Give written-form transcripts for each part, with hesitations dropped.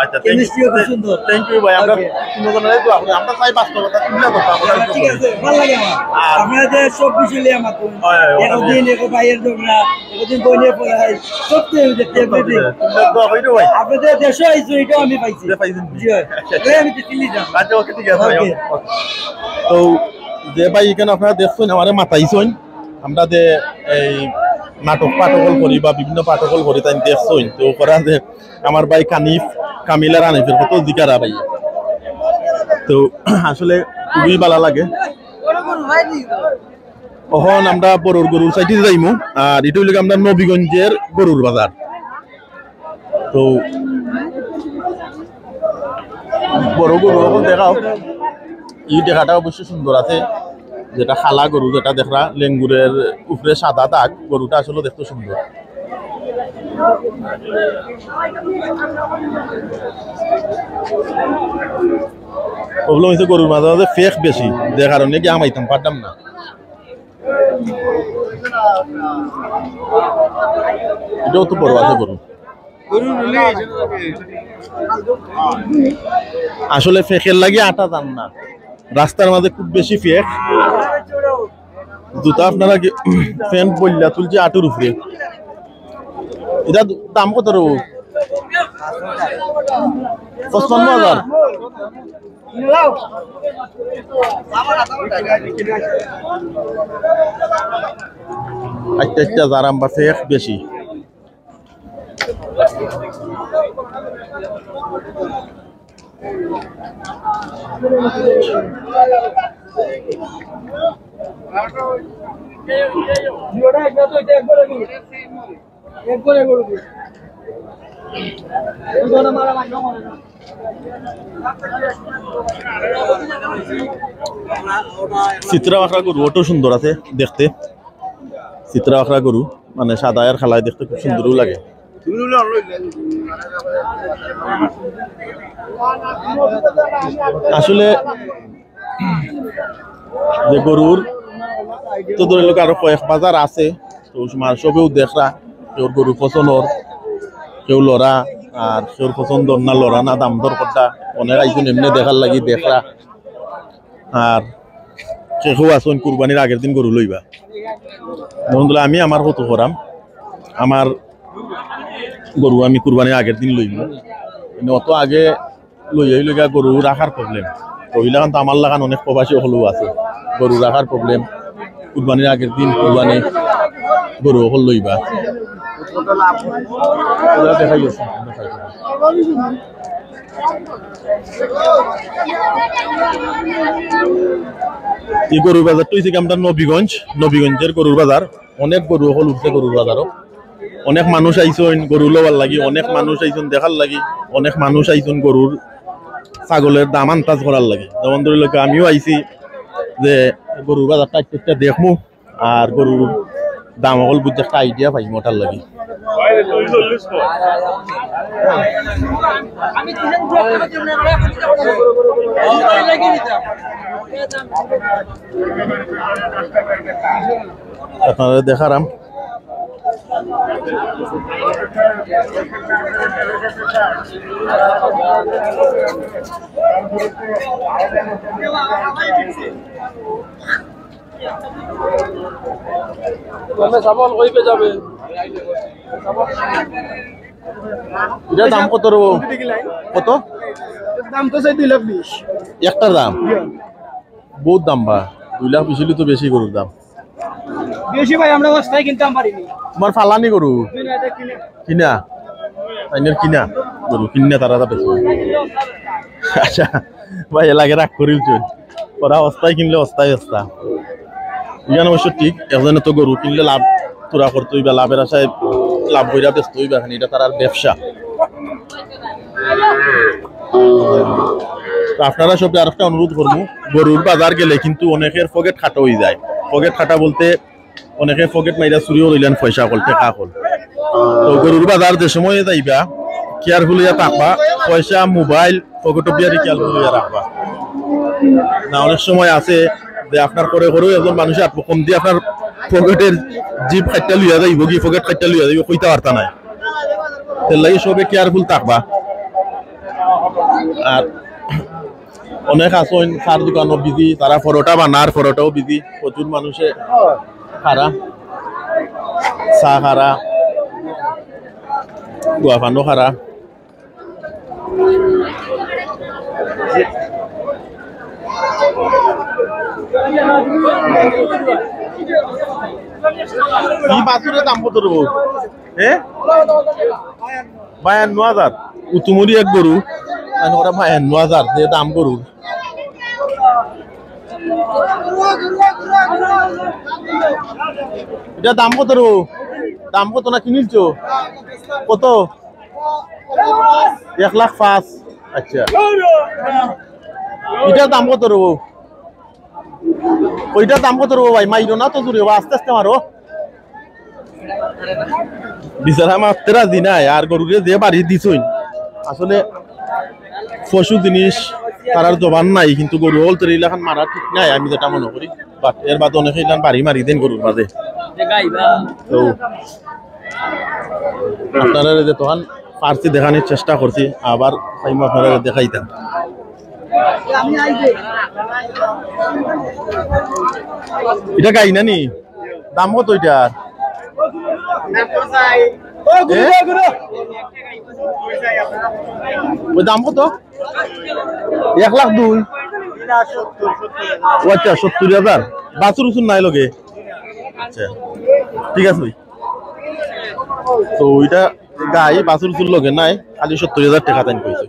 আচ্ছা thank you ভাই আমরা তিনজনের তো আমরা চাই বাস্তবতা তুলে ধরতে আমরা ঠিক আছে ভালো লাগে আমার আপনারা যে সব বিষয় নিয়ে আমার একদিন এক ভাইয়ের ঝগড়া একদিন বইনে পড়াই সব কিছু দেখতে এভরিথিং আপনাদের দেশে আইছো এটাও আমি পাইছি জি আমি দিল্লি যাব আচ্ছা ওকে ঠিক আছে তো যে ভাই এখানে আপনারা দেখছেন আমারে মাতাইছেন আমরা যে এই নাটক পাঠকল করি বা বিভিন্ন পাঠকল করি তাই দেখছেন তো করা যে আমার ভাই কানিফ কামিলা রানিফের কত জিকারা ভাই তো আসলে খুবই ভালো লাগে এখন আমরা বড়র গরুর সাইডে যাইমু আর এটা হইলে আমরা নবীগঞ্জের গরুর বাজার তো বড় গরু এখন দেখাও এই দেখাটা অবশ্যই সুন্দর আছে যেটা খালা গরু যেটা দেখরা লেঙ্গুরের উপরে সাদা দাগ গরুটা আসলে দেখতে সুন্দর প্রবলেম হয়েছে গরুর মাঝে মাঝে ফেক বেশি যে কারণে কি আমাইতাম পারতাম না এটাও তো বড় আছে গরু আসলে ফেকের লাগে আটা দাম না রাস্তার মাঝে খুব বেশি ফেক জুতা আপনারা ফ্যান বললা তুলছে আটুর উপরে এটা দাম কত রব 55,000 আচ্ছা জারাম বা ফেক বেশি চিত্রা আখড়া গরু ওটাও সুন্দর আছে দেখতে চিত্রা আখড়া গরু মানে সাদা আর খালায় দেখতে খুব সুন্দরও লাগে আসলে যে গরুর তো ধরে লোক আরো কয়েক বাজার আছে তো সবেও দেখরা কেউ গরু পছন্দর কেউ লড়া আর কেউ পছন্দ না লড়া না দাম দর কথা অনেক আইসুন এমনি দেখার লাগি দেখরা আর কেউ আসুন কুরবানির আগের দিন গরু লইবা বন্ধুরা আমি আমার কত করাম আমার গরু আমি কুরবানির আগের দিন লইব অত আগে লইয়াই লইগা গরু রাখার প্রবলেম কইলা তো আমার লাগান অনেক প্রবাসী হলেও আছে গরু রাখার প্রবলেম কুরবানির আগের দিন কুরবানি গরু হল লইবা দেখাই আছে এই গরুর বাজারটা হয়েছে কি আমরা নবীগঞ্জের গরুর বাজার অনেক গরু হল উঠছে গরুর বাজারও অনেক মানুষ আইসন গরু লবার লাগি অনেক মানুষ আইসন দেখার লাগি অনেক মানুষ আইসন গরুর ছাগলের দাম আন্দাজ করার লাগে যেমন ধরে লোক আমিও আইছি যে গরুর বাজারটা একটা দেখমু আর গরুর দাম হল বুঝতে একটা আইডিয়া পাই মোটার লাগি আপনারা দেখারাম দাম কত কত দাম তো চাই 2,20,000 একটার দাম বহুত দাম বা 2,20,000 তো বেশি গরুর দাম বেশি ভাই আমরা বস্তায় কিনতাম পারিনি তোমার ফালানি গরু কিনা আইনের কিনা গরু কিনে তারা বেশি আচ্ছা ভাই এলাকে রাগ করিল চল ওরা অস্থায় কিনলে অস্থায় অস্তা ইয়ান অবশ্য ঠিক একজনে তো গরু কিনলে লাভ তোরা করতে হইবা লাভের আশায় লাভ বইরা ব্যস্ত হইবা এখানে এটা তার ব্যবসা আপনারা সবই আর একটা অনুরোধ করবো গরুর বাজার গেলে কিন্তু অনেকের পকেট খাটা হয়ে যায় পকেট খাটা বলতে অনেকে পকেট মাইরা চুরিও লইলেন পয়সা কল টেকা কল তো গরুর বাজার যে সময় যাইবা কেয়ারফুল হইয়া থাকবা, পয়সা মোবাইল পকেটে বিয়ারি কেয়ারফুল হইয়া রাখবা। না অনেক সময় আছে যে আপনার করে করেও একজন মানুষের আত্মকম দিয়ে আপনার পকেটের জিপ খাইটা লইয়া যাইব, কি পকেট খাইটা লইয়া যাইব, কইতে পারতা নাই। তার লাগে সবে কেয়ারফুল থাকবা। আর অনেক আসন সার দোকানও বিজি, তারা পরোটা বানার পরোটাও বিজি, প্রচুর মানুষে খারা চা খারা গুয়াফানো খারা। কি বাছুরের দাম কত দেবো? 52,000 উতুমুরি এক গরু, 52,000 যে দাম গরুর। এটা দাম কত রো? দাম কত না কিনিলছো? কত? 1,05,000। আচ্ছা, এটার দাম কত রো? ওইটার দাম কত রো ভাই? মাইরো না তো জুড়ে, আস্তে আস্তে মারো। বিচারা মারতে রাজি নাই, আর গরুরে যে বাড়ি দিছই আসলে পশু জিনিস তার জবান নাই, কিন্তু গরু হল তোর এলাকান মারা ঠিক নাই, আমি যেটা মনে করি। বাট এর বাদে অনেকে এলাকান বাড়ি মারি দেন গরুর বাদে। তো আপনারা যে তখন পারছি দেখানোর চেষ্টা করছি, আবার আপনারা দেখাইতাম। এটা গাই না নি? দাম কত এটার? ওই দাম কত? 1,02,000। আচ্ছা, 70,000। বাছুর উচুর নাই লগে? আচ্ছা, ঠিক আছে ভাই। তো ওইটা গাই বাছুর উচুর লগে নাই, খালি 70,000 টাকা তাই কইছে।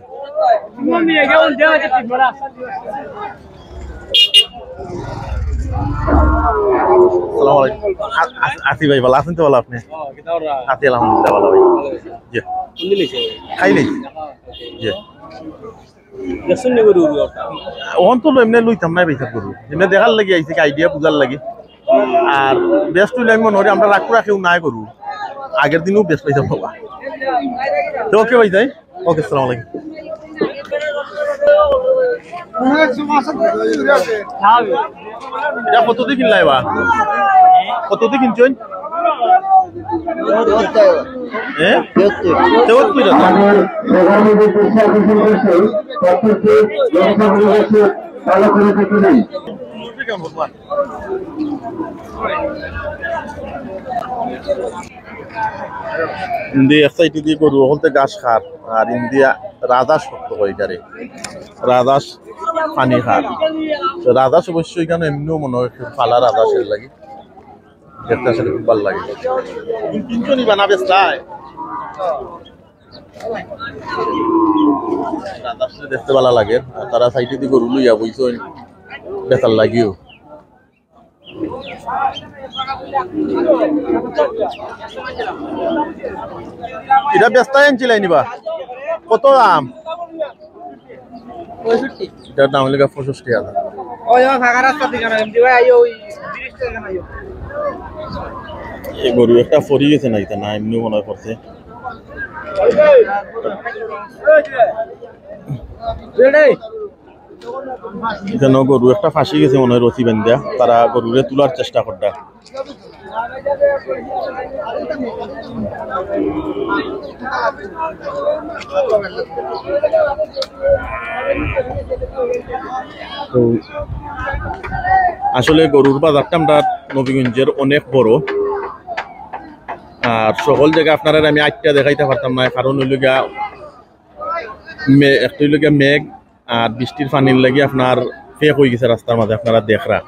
আসি ভাই, ভালো আছেন তো? ভালো আপনি? আছি আলহামদুলিল্লাহ ভালো ভাই। জি খাই নাই। জি ওখান তো এমনি লইতাম নাই বেশি গরু, এমনি দেখার লাগি আইসি, আইডিয়া বুঝার লাগি। আর বেস্ট হইলে আমি মনে করি আমরা রাখু রাখিও নাই গরু, আগের দিনও বেস্ট পাইতাম বাবা। তো ওকে ভাই যাই, ওকে আসসালামু আলাইকুম। এটা কত দিয়ে কিনলাই বা? কত দিয়ে কিনছেন? ইন্ডিয়া এক সাইড দিয়ে গরু হলতে ঘাস খার, আর ইন্ডিয়া রাজাস শক্ত করে এটারে, রাজাস পানি খার। রাজাস অবশ্যই কেন এমনিও মনে হয় পালা রাজাসের লাগে, দেখতে আসলে খুব ভালো লাগে। তিনজনই বানাবে চায়, রাজাসে দেখতে ভালো লাগে। তারা সাইডে দিয়ে গরু লইয়া বইছ বেচার লাগিও। এটা ব্যস্তায় আনছিলাই নিবা? কত দাম? এটার দাম হলে 65,000। এই গরু একটা ফরি গেছে না, এটা না এমনি মনে করছে। এখানে গরু একটা ফাঁসি গেছে মনে হয় রসি বেঁধা, তারা গরুরে তোলার চেষ্টা করটা। তো আসলে গরুর বাজারটা আমরা নবীগঞ্জের অনেক বড়, আর সকল জায়গায় আপনারা আমি আটটা দেখাইতে পারতাম না, কারণ হইল গিয়া একটা হইল গিয়া মেঘ আর বৃষ্টির পানির লাগি আপনার ফেক হয়ে গেছে রাস্তার মাঝে, আপনারা দেখরা।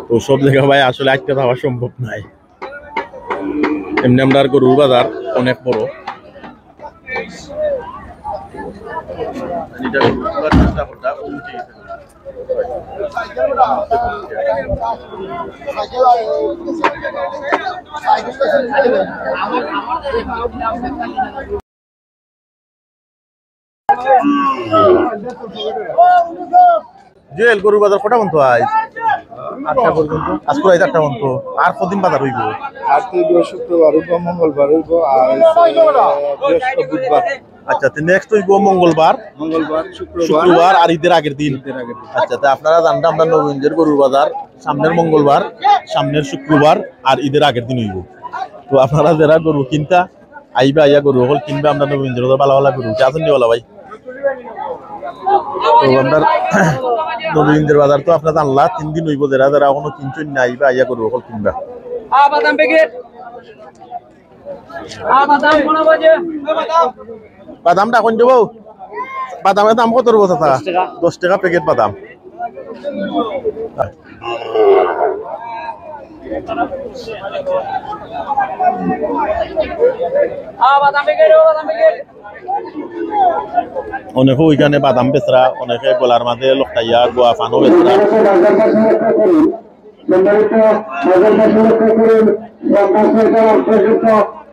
তো সব জায়গা ভাই আসলে আটটা যাওয়া সম্ভব নাই। এমনি আমরা গরুর বাজার অনেক বড়। চেষ্টা করতাম জুয়েল গরুর বাজার কটা বন্ধ আজ? 8টা পর্যন্ত। আজকে 8টা পর্যন্ত। আর কদিন বাজার হইব? আর তো শুক্রবার হইব, মঙ্গলবার হইব, আর বুধবার। আচ্ছা, নেক্সট হইব মঙ্গলবার, শুক্রবার আর ঈদের আগের দিন। আচ্ছা, তা আপনারা জানতে আমরা নবীনগঞ্জের গরুর বাজার সামনের মঙ্গলবার, সামনের শুক্রবার আর ঈদের আগের দিন হইব। তো আপনারা যারা গরু কিনতা আইবা, আইয়া গরু হল কিনবে। আমরা নবীনগঞ্জের ভালো ভালো গরু আছেন বলা ভাই। তো আমরা নবীনগঞ্জের বাজার তো আপনারা জানলা 3 দিন হইব। যারা যারা এখনো কিনছেন না আইবা, আইয়া গরু হল কিনবা। বাদামটা কোন দেবো? বাদামের দাম কত রয়েছে? 10 টাকা প্যাকেট বাদাম। অনেকে ওইখানে বাদাম বেচরা, অনেকে গলার মাঝে লটাইয়া গোয়া ফানো বেচরা।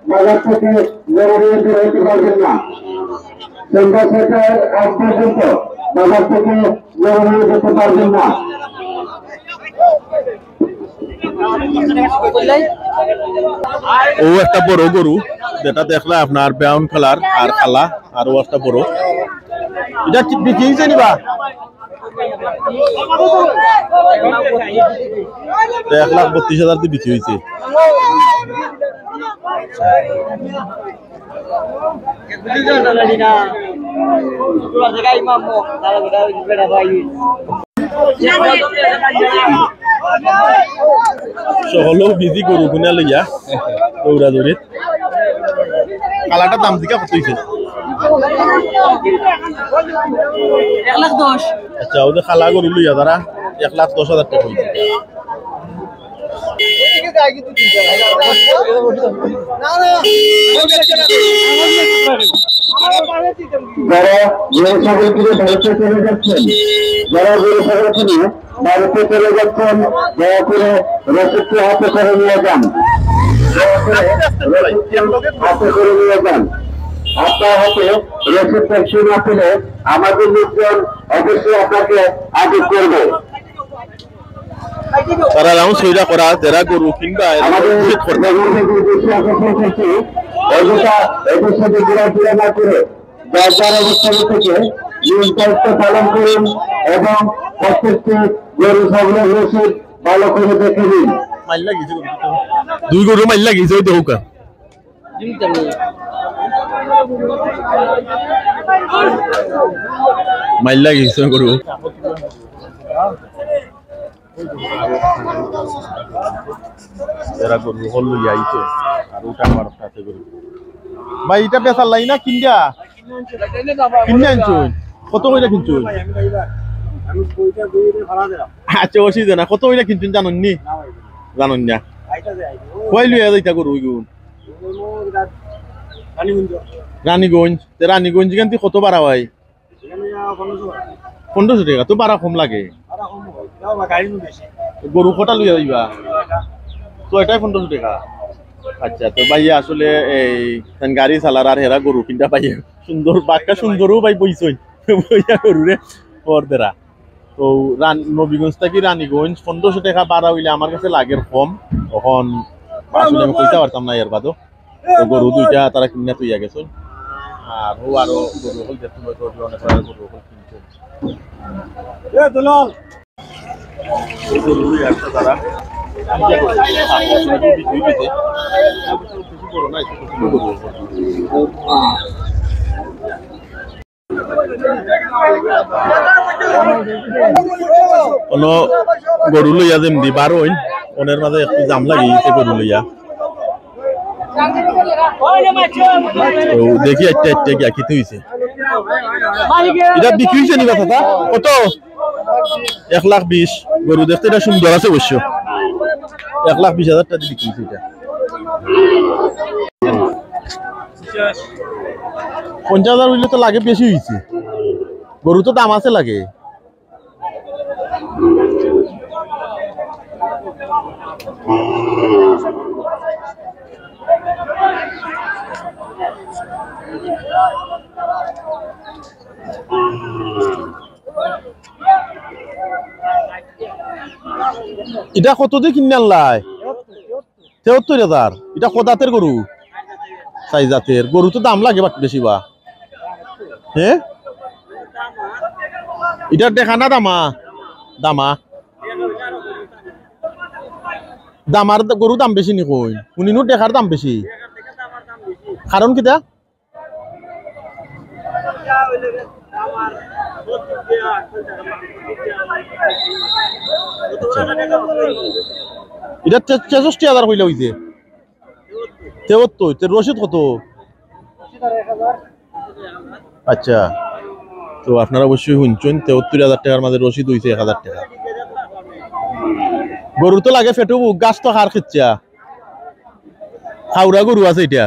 বাজার থেকে বাজার থেকে যেতে পারবেন না। ও একটা বড় গরু যেটা দেখলে আপনার ব্রাউন কালার আর কালা, আর ও একটা বড়। এটা বিক্রি হয়েছে নিবা 1,32,000 দিয়ে বিক্রি হয়েছে। সকলেও বিজি গরু কিনা লইয়া দৌড়া দৌড়ি। কালাটার দাম দিকে কত হয়েছে? 1,10,000। আচ্ছা, ওদের খালা গরু লইয়া তারা 1,10,000 টাকা হয়েছে। যারা গরু ছাগল কিনে বাড়িতে চলে যাচ্ছেন, যারা গরু ছাগল কিনে বাড়িতে চলে যাচ্ছেন, দয়া করে রসিদটি হাতে করে নিয়ে যান। হাতে করে নিয়ে যান। আপনার হাতে রসিদ ট্যাক্সি না পেলে আমাদের লোকজন অবশ্যই আপনাকে আটক করবে। তারা রাউন্ড সইরা করা যারা গরু কিনবা আমাদের আকর্ষণ করছি এদের সাথে ঘোরাফেরা না করে যার যার অবস্থান থেকে নিজ দায়িত্ব পালন করুন এবং প্রত্যেকটি গরু ছাগলের রসিদ ভালো করে দেখে দিন। দুই গরু মাইল লাগিয়েছে ওই দেহুকা মাইল লাগিয়েছে গরু। এরা গরু হল লইয়া আইছে আর ওটা আমার কাছে গরু। ভাই এটা বেচার লাই না কিনবা? কিনে আনছো? কত কইরা কিনছো? আচ্ছা, অসুবিধা না। কত কইরা কিনছেন জানেন নি? জানেন না? কই লইয়া যাইতা গরু ওইগুন? রানীগঞ্জ। রানীগঞ্জ গান কত ভাড়া হয়? 1500 টাকা। তো ভাড়া কম লাগে। গরু কটা লইয়া যাইবা? তো এটাই 1500 টাকা। আচ্ছা, তো ভাইয়া আসলে এই গাড়ি চালার আর হেরা গরু কিনটা পাইয়া সুন্দর বাক্কা সুন্দরও ভাই বইছই বইয়া গরুরে পরদেরা। তো নবীগঞ্জ থেকে রানীগঞ্জ 1500 টাকা ভাড়া হইলে আমার কাছে লাগে কম। তখন আসলে আমি কইতে পারতাম না এর বাদও। তো গরু দুইটা তারা কিনা তুইয়া গেছেন। আর ও আরো গরু হল দেখুন অনেক গরু হল কিনছে। তারা কোন গরু লইয়া যেমনি বার হইন ওনের মাঝে একটু জাম লাগিয়েছে গরু লইয়া। দেখি একটা একটা গিয়া খেতে হয়েছে। এটা বিক্রি হয়েছে নিবা দাদা কত? 1,20,000। গরু দেখতে এটা সুন্দর আছে অবশ্য। 1,20,000 টাকা বিক্রি হয়েছে এটা। 50,000 হইলে তো লাগে বেশি হয়েছে। গরু তো দাম আছে লাগে। এটা কত দিয়ে কিনে আনলাই? 73,000। এটা কদাতের গরু? 6 জাতের গরু তো দাম লাগে বেশি বা হ্যাঁ এটার দেখা না দামা দামা দামার গরু দাম বেশি নি কই শুনিনো দেখার দাম বেশি কারণ কিটা এটা ৬৩,০০০ হইলে হইছে ৭৩ রসিদ কত আচ্ছা তো আপনারা অবশ্যই শুনছেন ৭৩,০০০ টাকার মাঝে রসিদ হইছে ১,০০০ টাকা গরু তো লাগে ফেটু গাছ তো হার খিচ্ছা হাওড়া গরু আছে এটা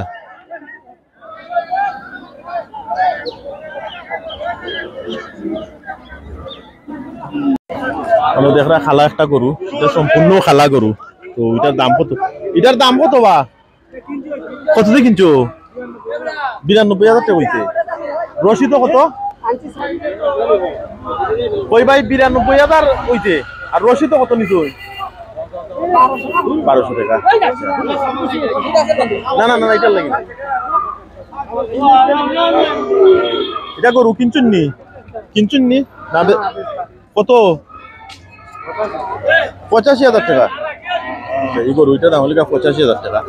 আমরা দেখরা খালা একটা গরু এটা সম্পূর্ণ খালা গরু তো এটার দাম কত বা কত দিয়ে কিনছো ৯২,০০০ টাকা হইছে রসিদ কত কই ভাই ৯২,০০০ হইছে আর রসিদ কত নিছো ১২০০ টাকা না না না এটার লাগে এটা গরু কিনছুন নি না কত ৮৫,০০০ টাকা এই গরু এটা দাম হলে ৮৫,০০০ টাকা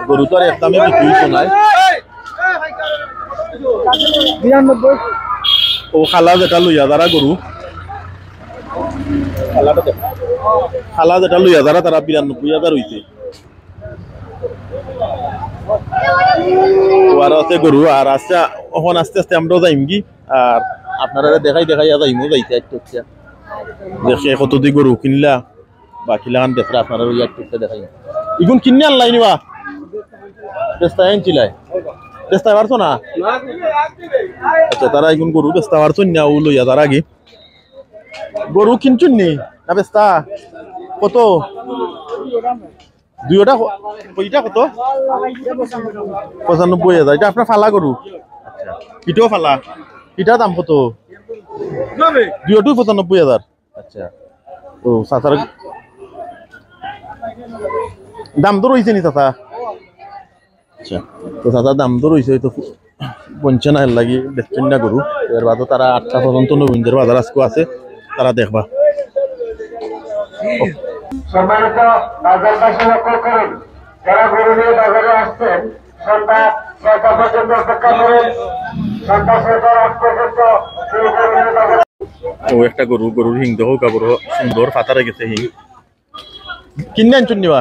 গরু তো আর একদমই বিক্রি শোনায় ও খালা যেটা লইয়া যারা গরু খালা যেটা লইয়া যারা তারা ৯২,০০০ হইছে আর আছে গরু আর আচ্ছা এখন আস্তে আস্তে আমরাও যাইম কি আর আপনারা দেখাই যাইমও যাইতে একটা দেখে কত দি গরু কিনলা বা কিলাখান দেখরা আপনারা একটা দেখাই ইগুন কিনে আনলাই নিবা বেস্তায় আনছিলাই বেস্তায় পারছো না আচ্ছা তারা ইগুন গরু বেস্তা পারছো না ও লইয়া তার আগে গরু কিনছুন নি না বেস্তা কত দুইটা কইটা কত ৯৫,০০০ এটা আপনার ফালা গরু আচ্ছা এটাও ফালা এটা দাম কত দুইটাই ৯৫,০০০ আচ্ছা তো চাচার দাম তো রয়েছে নি চাচা আচ্ছা তো চাচার দাম তো রয়েছে তো ৫৫,০০০ লাগি দেখছেন না গরু এর বাদে তারা ৮টা পর্যন্ত নবীনদের বাজার আজকে আছে তারা দেখবা সম্মানিত বাজারবাসী লক্ষ্য করুন যারা গরু নিয়ে বাজারে আসছেন সন্ধ্যা ৬টা পর্যন্ত অপেক্ষা করেন সন্ধ্যা ৬টার আগ পর্যন্ত সেই গরু নিয়ে বাজারে ও একটা গরুর হিং দেখো কাপড় সুন্দর ফাতারে গেছে হিং কিনে আনছুন নিবা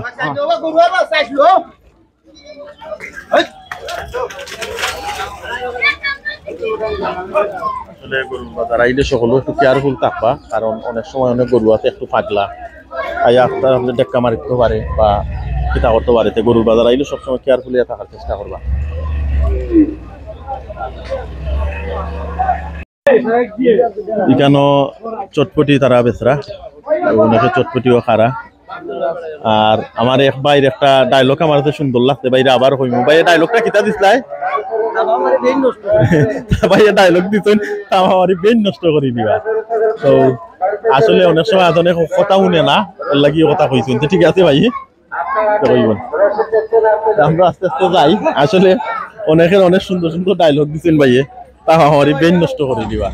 আসলে গরুর বাজার আইলে সকলে একটু কেয়ারফুল থাকবা কারণ অনেক সময় অনেক গরু আছে একটু পাগলা আইয়া আপনার ডেক্কা মারিতে পারে বা কিতা করতে পারে গরুর বাজার আইলে সবসময় কেয়ারফুলি থাকার চেষ্টা করবা এখানে চটপটি তারা বেচরা অনেকে চটপটিও খারা আর আমার এক ভাইয়ের একটা ডায়লগ আমার কাছে সুন্দর লাগছে বাইরে আবার হইমু ভাই ডায়লগটা কিতা দিছলাই ভাইয়া ডায়লগ দিছেন তা আমার বেন নষ্ট করে দিবা তো আসলে অনেক সময় অনেক কথা শুনে না এর লাগি কথা কইছেন ঠিক আছে ভাই কইবেন আমরা আস্তে আস্তে যাই আসলে অনেকের অনেক সুন্দর সুন্দর ডায়লগ দিছেন ভাইয়ে তা আমার বেন নষ্ট করে দিবা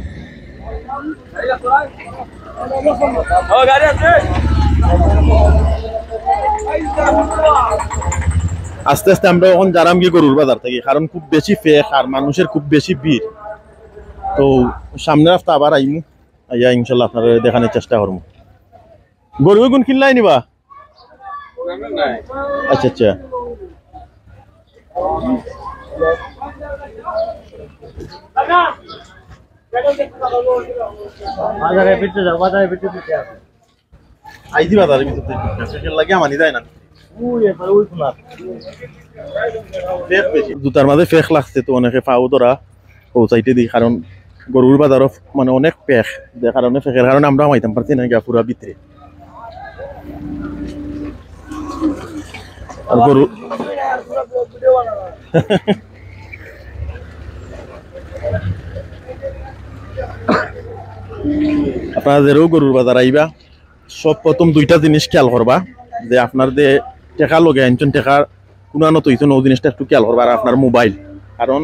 আস্তে আস্তে আমরা এখন যারাম গিয়ে গরুর বাজার থেকে কারণ খুব বেশি ফেক আর মানুষের খুব বেশি ভিড় তো সামনের রাস্তা আবার আইমু আইয়া ইনশাল্লাহ আপনারা দেখানোর চেষ্টা করবো গরু গুণ কিনলাই নিবা আচ্ছা আচ্ছা আইজি বাজারের ভিতরে লাগে আমানি যায় না জুতার মাঝে ফেক লাগছে তো অনেকে পাও ধরা পৌঁছাইতে দিই কারণ গরুর বাজারও মানে অনেক পেক যে কারণে ফেকের কারণে আমরা মাইতাম পারছি না গিয়া পুরা ভিতরে আর গরু আপনারা যেও গরুর বাজার আইবা সব প্রথম দুইটা জিনিস খেয়াল করবা যে আপনার যে টেকা লগে আনছেন টেকা কোনানো তৈছেন ও জিনিসটা একটু খেয়াল করবা আর আপনার মোবাইল কারণ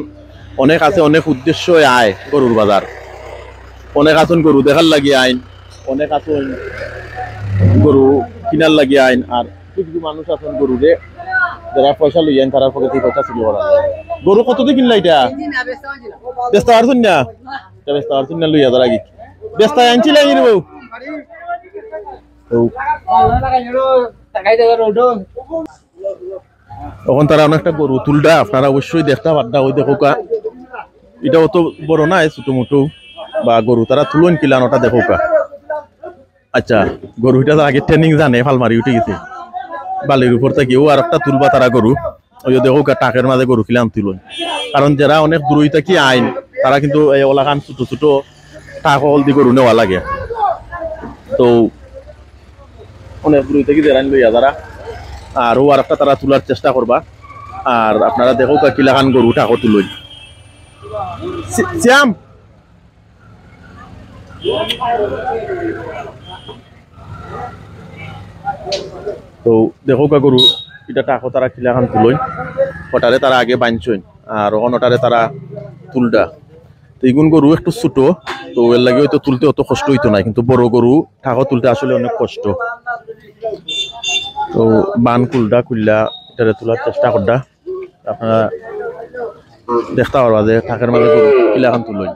অনেক আছে অনেক উদ্দেশ্য আয় গরুর বাজার অনেক আছেন গরু দেখার লাগি আইন অনেক আছেন গরু কিনার লাগি আইন আর কিছু মানুষ আছেন গরুরে যারা পয়সা লই আইন তারা পকেটে পয়সা চুরি করা গরু কত দিয়ে কিনলা এটা ব্যস্ত পারছেন না ব্যস্ত পারছেন না লইয়া তারা কি ব্যস্ত আনছি লাগি রে বউ তখন তারা অনেকটা গরু তুলডা আপনারা অবশ্যই দেখতে পারডা ওই দেখো কা এটা অত বড় না ছোট মোটো বা গরু তারা তুলন কিলান ওটা দেখো কা আচ্ছা গরু এটা আগে ট্রেনিং জানে ফালমারি উঠে গেছে বালির উপর থেকে ও আর একটা তুলবা তারা গরু ওই দেখো কা টাকের মাঝে গরু কিলান তুলন কারণ যারা অনেক দূরই থাকি আইন তারা কিন্তু এই ওলাখান ছোট ছোট টাক হলদি গরু নেওয়া লাগে তো অনেক দূরই থেকে যারা লইয়া যারা আর ও আর একটা তারা তোলার চেষ্টা করবা আর আপনারা দেখো কা কিলাখান গরু টাকো তুলন শ্যাম তো দেখো কা গরু এটা টাকো তারা কিলাখান তুলই ওটারে তারা আগে বাঁধছইন আর ওটারে তারা তুলডা তো এইগুন গরু একটু ছোট তো এর লাগে হয়তো তুলতে অত কষ্ট হইতো না কিন্তু বড় গরু টাকো তুলতে আসলে অনেক কষ্ট তো বান কুলডা কুল্লা এটারে তোলার চেষ্টা করডা আপনারা দেখতে পারবা যে টাকের মাঝে গরু কিলাখান তুলই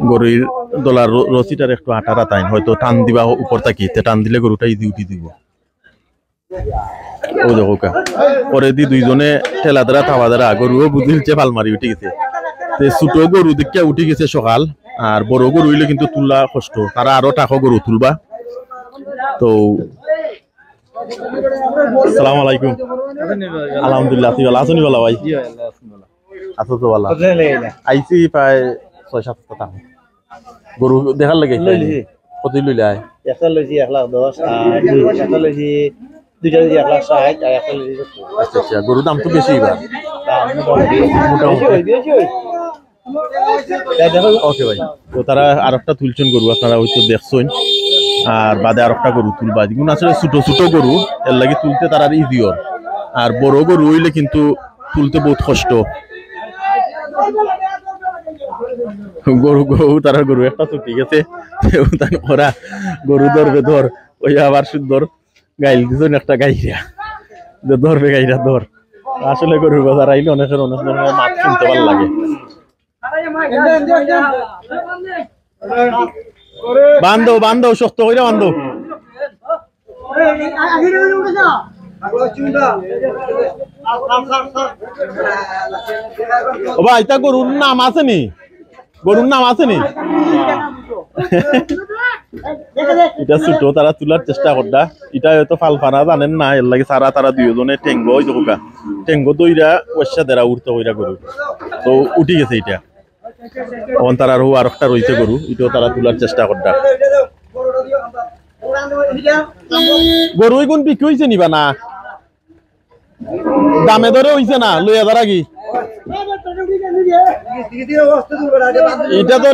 গরুর দলার রসিটার একটু আটার আটাইন হয়তো টান দিবা উপর থাকি টান দিলে গরুটা ইজি উঠি দিব ও দেখো কা পরে দি দুইজনে ঠেলা দ্বারা থাবা দ্বারা গরুও বুঝিলছে পালমারি উঠে গেছে ছোট গরু দিকে উঠে গেছে সকাল আর বড় গরু হইলে কিন্তু তুলা কষ্ট তারা আরো টাকা গরু তুলবা তো আসসালামু আলাইকুম আলহামদুলিল্লাহ তুই ভালো আছেন ভালো ভাই আছো তো ভালো আইসি প্রায় ৬-৭ টাকা গরু দেখার লাগে কত লইলে আয় একটা লইছি 1,10,000 আর একটা লইছি দুইটা লইছি 1,60,000 আর একটা লইছি 70,000 আচ্ছা আচ্ছা গরুর দাম তো বেশি এবার ওকে ভাই তো তারা আর একটা তুলছেন গরু আপনারা হয়তো দেখছেন আর বাদে আর একটা গরু তুলবা যেগুলো আসলে ছোট ছোট গরু এর লাগে তুলতে তার আর ইজিওর আর বড় গরু হইলে কিন্তু তুলতে বহুত কষ্ট গরু গরু তারা গরু একটা ছুটি গেছে ওরা গরু ধরবে ধর ওই আবার সুন্দর গাইল দিছেন একটা গাইরা ধরবে গাইরা ধর আসলে গরুর বাজার আইলে অনেকের অনেক ধরনের মাছ শুনতে ভালো লাগে বান্ধব বান্ধব শক্ত করে বান্ধব ও ভাই তা গরুর নাম আছে নি গরুর নাম আছে নি এটা ছোট তারা তোলার চেষ্টা করডা এটা হয়তো ফালফানা জানেন না এর লাগে সারা তারা দুইজনে টেঙ্গো ওই দেখোকা টেঙ্গো দইরা ওয়াসা দেরা উঠতে হইরা গরু তো উঠি গেছে এটা তখন তারা আর একটা রইছে গরু এটাও তারা তোলার চেষ্টা করডা গরু কোন বিক্রি হইছে নিবা না দামে ধরে হইছে না লইয়া যারা কি এটা তো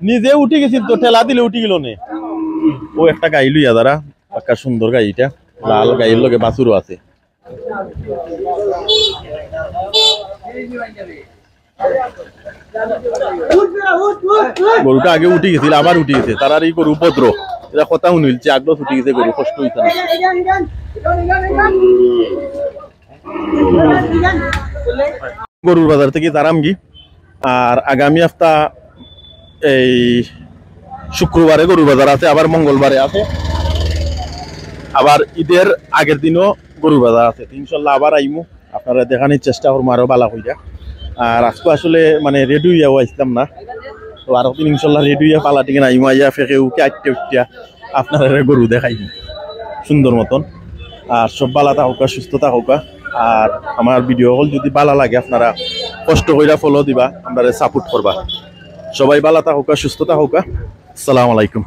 নিজে উঠি গেছিল তো ঠেলা দিলে উঠি গেল নে ও একটা গাই লইয়া যারা একটা সুন্দর গাই এটা লাল গাইয়ের লগে বাছুরও আছে গরুটা আগে উঠে গেছিল আবার উঠে গেছে তার আর এই গরু উপদ্র এটা কথা শুনিলছে আগ্রহ উঠে গেছে গরু কষ্ট হইছে না গরুর বাজার থেকে তারাম গি আর আগামী সপ্তাহ এই শুক্রবারে গরুর বাজার আছে আবার মঙ্গলবারে আছে আবার ঈদের আগের দিনও গরুর বাজার আছে ইনশাল্লাহ আবার আইমু আপনারা দেখানোর চেষ্টা করবো আরো ভালো হইয়া আর আজকে আসলে মানে রেডি হইয়াও আসতাম না তো আরো দিন ইনশাল্লাহ রেডি হইয়া পালা টিকে আইমু আইয়া ফেঁকে উঠে আটটে উঠিয়া আপনারা গরু দেখাই সুন্দর মতন আর সব ভালো থাকুকা সুস্থ থাকুকা আর আমার ভিডিও হল যদি ভালো লাগে আপনারা কষ্ট কইরা ফলো দিবা আপনারা সাপোর্ট করবা সবাই ভালো থাকুকা সুস্থ থাকুকা আসসালামু আলাইকুম।